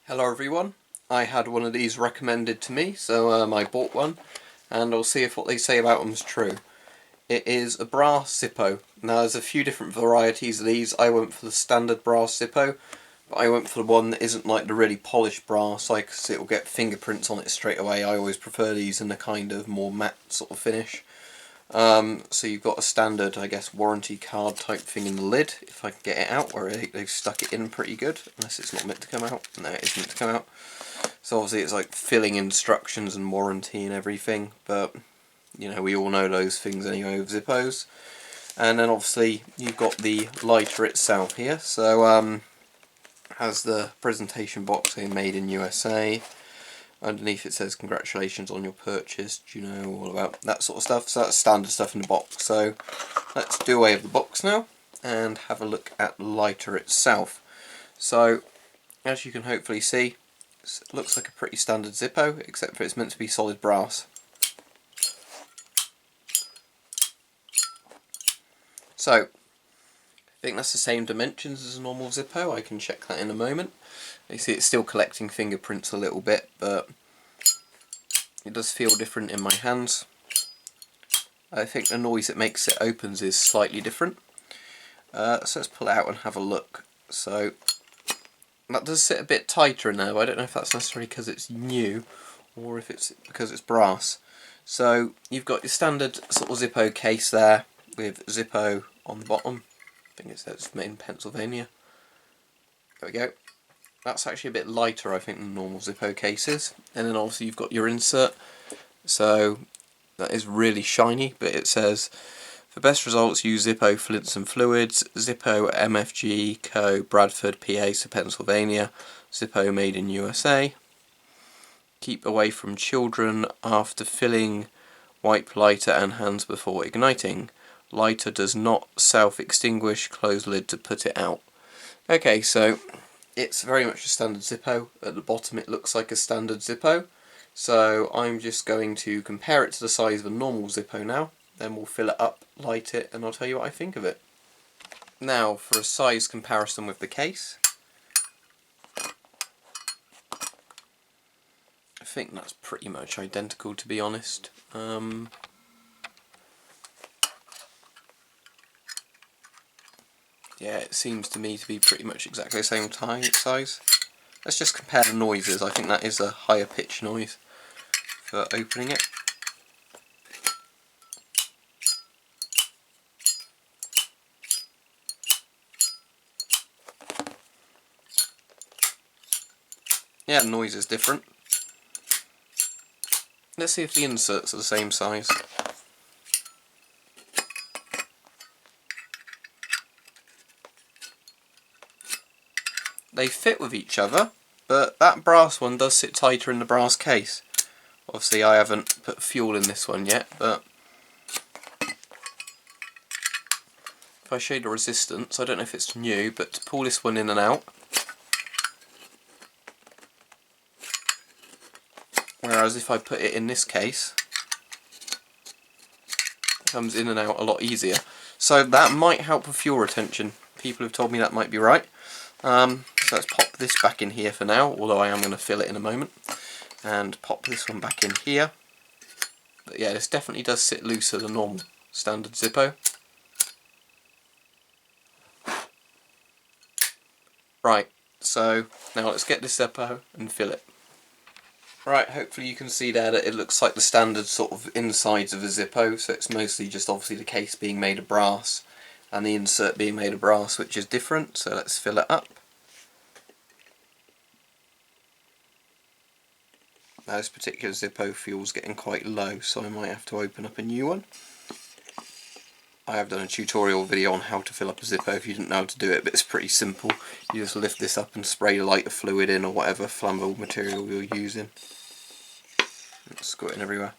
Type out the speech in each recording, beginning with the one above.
Hello everyone, I had one of these recommended to me, so I bought one, and I'll see if what they say about them is true. It is a Brass Zippo. Now there's a few different varieties of these. I went for the standard Brass Zippo, but I went for the one that isn't like the really polished brass, like it will get fingerprints on it straight away. I always prefer these in a kind of more matte sort of finish. So you've got a standard, I guess, warranty card type thing in the lid, if I can get it out, where they've stuck it in pretty good, unless it's not meant to come out. No, it is meant to come out. So obviously it's like filling instructions and warranty and everything, but you know, we all know those things anyway with Zippos. And then obviously you've got the lighter itself here, so has the presentation box here, made in USA. Underneath it says congratulations on your purchase, do you know all about that sort of stuff. So that's standard stuff in the box. So let's do away with the box now and have a look at the lighter itself. So as you can hopefully see, it looks like a pretty standard Zippo, except for it's meant to be solid brass. So I think that's the same dimensions as a normal Zippo. I can check that in a moment. You see it's still collecting fingerprints a little bit, but it does feel different in my hands. I think the noise it makes it opens is slightly different. So let's pull it out and have a look. So that does sit a bit tighter in there, but I don't know if that's necessarily because it's new or if it's because it's brass. So you've got your standard sort of Zippo case there with Zippo on the bottom. I think it says made in Pennsylvania. There we go. That's actually a bit lighter, I think, than normal Zippo cases. And then obviously you've got your insert. So that is really shiny, but it says, for best results use Zippo Flints and Fluids, Zippo MFG Co. Bradford PA, so Pennsylvania, Zippo made in USA. Keep away from children after filling, wipe lighter and hands before igniting. Lighter does not self-extinguish, close lid to put it out. Okay, so it's very much a standard Zippo. At the bottom it looks like a standard Zippo. So I'm just going to compare it to the size of a normal Zippo now. Then we'll fill it up, light it, and I'll tell you what I think of it. Now for a size comparison with the case. I think that's pretty much identical, to be honest. Yeah, it seems to me to be pretty much exactly the same size. Let's just compare the noises. I think that is a higher pitch noise for opening it. Yeah, the noise is different. Let's see if the inserts are the same size. They fit with each other, but that brass one does sit tighter in the brass case. Obviously I haven't put fuel in this one yet, but if I show you the resistance, I don't know if it's new, but to pull this one in and out, whereas if I put it in this case, it comes in and out a lot easier. So that might help with fuel retention. People have told me that might be right. So let's pop this back in here for now, although I am going to fill it in a moment. And pop this one back in here. But yeah, this definitely does sit looser than normal standard Zippo. Right, so now let's get this Zippo and fill it. Right, hopefully you can see there that it looks like the standard sort of insides of a Zippo, so it's mostly just obviously the case being made of brass and the insert being made of brass, which is different, so let's fill it up. Now this particular Zippo fuel's getting quite low, so I might have to open up a new one. I have done a tutorial video on how to fill up a Zippo if you didn't know how to do it, but it's pretty simple. You just lift this up and spray a lighter fluid in, or whatever flammable material you're using. It's squirting everywhere.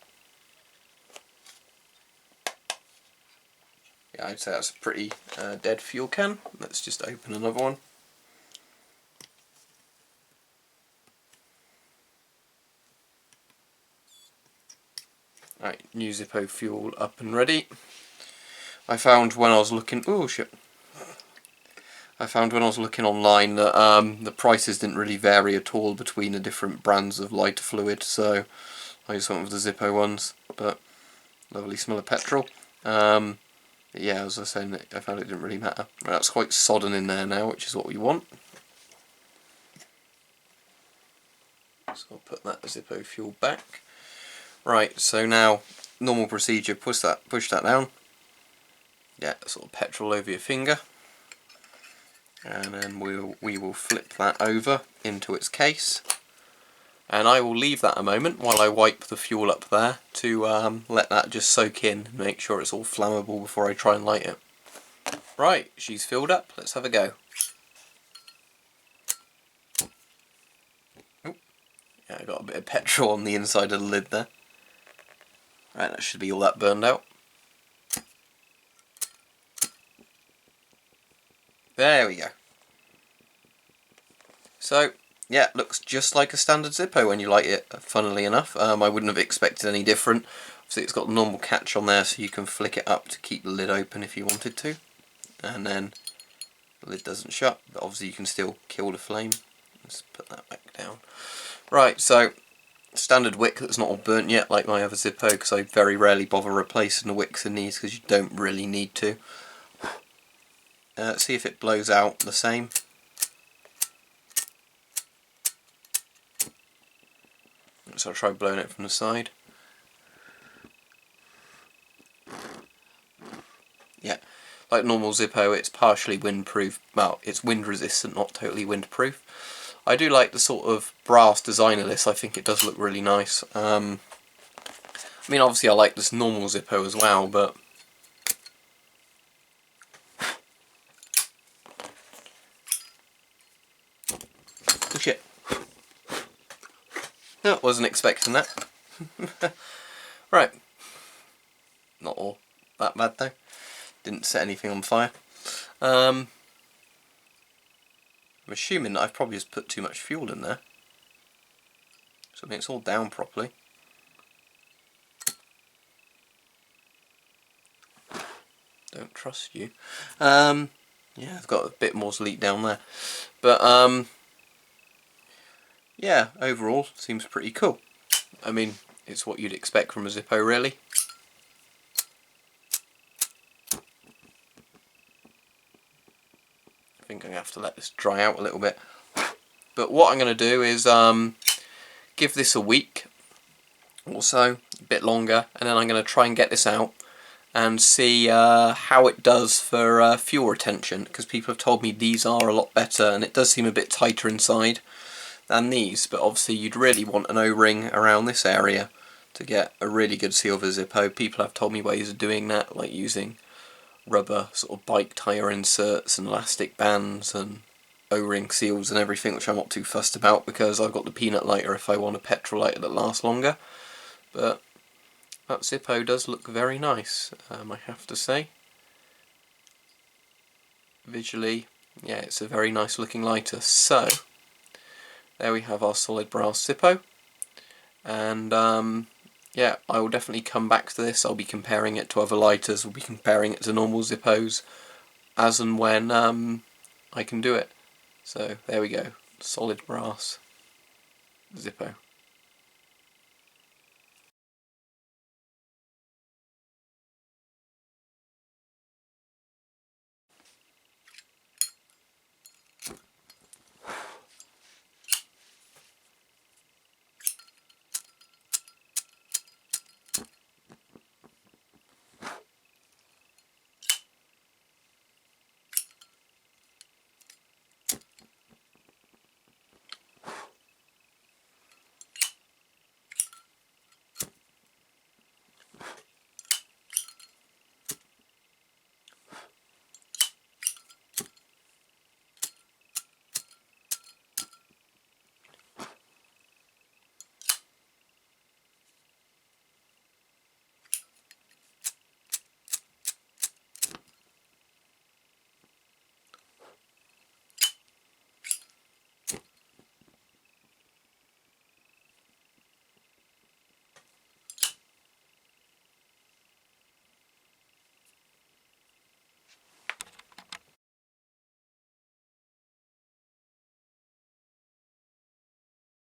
Yeah, I'd say that's a pretty dead fuel can. Let's just open another one. Right, new Zippo fuel up and ready. I found when I was looking, oh shit, I I found when I was looking online that the prices didn't really vary at all between the different brands of lighter fluid, so I used one of the Zippo ones, but lovely smell of petrol. Yeah, as I was saying, I found it didn't really matter. Right, that's quite sodden in there now, which is what we want. So I'll put that Zippo fuel back. Right, so now, normal procedure, push that down. Yeah, sort of petrol over your finger. And then we will flip that over into its case. And I will leave that a moment while I wipe the fuel up there to let that just soak in and make sure it's all flammable before I try and light it. Right, she's filled up, let's have a go. Oh, yeah, I got a bit of petrol on the inside of the lid there. Right, that should be all that burned out. There we go. So, yeah, looks just like a standard Zippo when you light it, funnily enough. I wouldn't have expected any different. Obviously it's got the normal catch on there so you can flick it up to keep the lid open if you wanted to. And then the lid doesn't shut, but obviously you can still kill the flame. Let's put that back down. Right, so standard wick that's not all burnt yet like my other Zippo, because I very rarely bother replacing the wicks in these because you don't really need to. See if it blows out the same. So I'll try blowing it from the side. Yeah, like normal Zippo, it's partially windproof. Well, it's wind resistant, not totally windproof. I do like the sort of brass design of this. I think it does look really nice. I mean, obviously I like this normal Zippo as well, but oh shit. No, wasn't expecting that. Right. Not all that bad though. Didn't set anything on fire. I'm assuming that I've probably just put too much fuel in there. So I mean it's all down properly. Don't trust you. Yeah, I've got a bit more leak down there. But yeah, overall seems pretty cool. I mean, it's what you'd expect from a Zippo, really. I think I'm going to have to let this dry out a little bit. But what I'm going to do is give this a week or so, a bit longer, and then I'm going to try and get this out and see how it does for fuel retention, because people have told me these are a lot better, and it does seem a bit tighter inside than these, but obviously you'd really want an O-ring around this area to get a really good seal for Zippo. People have told me ways of doing that, like using rubber sort of bike tyre inserts and elastic bands and O-ring seals and everything, which I'm not too fussed about because I've got the peanut lighter if I want a petrol lighter that lasts longer. But that Zippo does look very nice, I have to say. Visually, yeah, it's a very nice looking lighter. So there we have our solid brass Zippo, and yeah, I will definitely come back to this. I'll be comparing it to other lighters, we'll be comparing it to normal Zippos as and when I can do it. So there we go, solid brass Zippo.